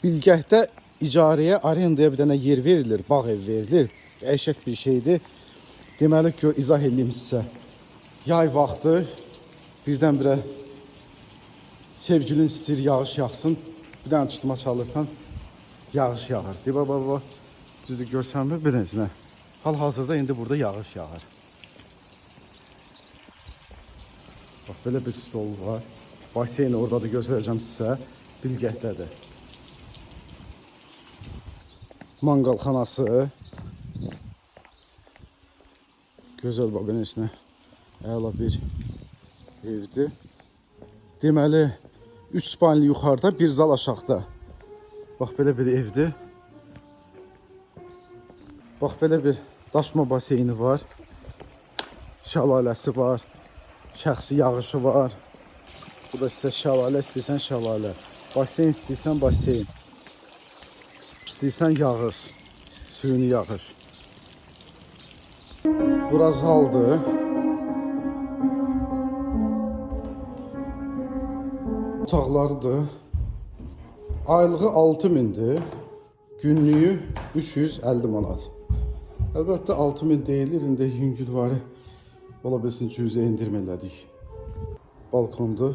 Bilgəhdə icarəyə, arendaya bir dənə yer verilir, bağ ev verilir. Əhşət bir şeydir. Deməli ki, izah edeyim sizə. Yay vaxtı birdən-birə sevgilin istəyir yağış yağsın. Bir dənə çıtma çalırsan, yağış yağır. Deyib, baba, düzdür görsənmir bir dənəsinə. Hal-hazırda indi burada yağış yağır. Bax, belə bir stol var. Baseyni orada da göstərəcəm sizə. Bilgəhdədir. Manqalxanası. Gözəl baxın içinə. Əla bir evdir. Deməli, 3 spalni yuxarıda, bir zal aşağıda. Bax, belə bir evdir. Bax, belə bir daşma baseyni var. Şəlaləsi var. Şəxsi yağışı var. Bu da sizə şəlalə, istəyirsən şəlalə. Baseyn istəyirsən baseyn. İstəyirsən yağış. Suyunu yağış. Bura zaldır. Otaqlarıdır. Aylığı 6000'dir. Günlüyü 350 manat. Əlbəttə 6000 deyilir. İndi yüngül var. Ola bilsin ki, 100'ə endirmə elədik. Balkondur.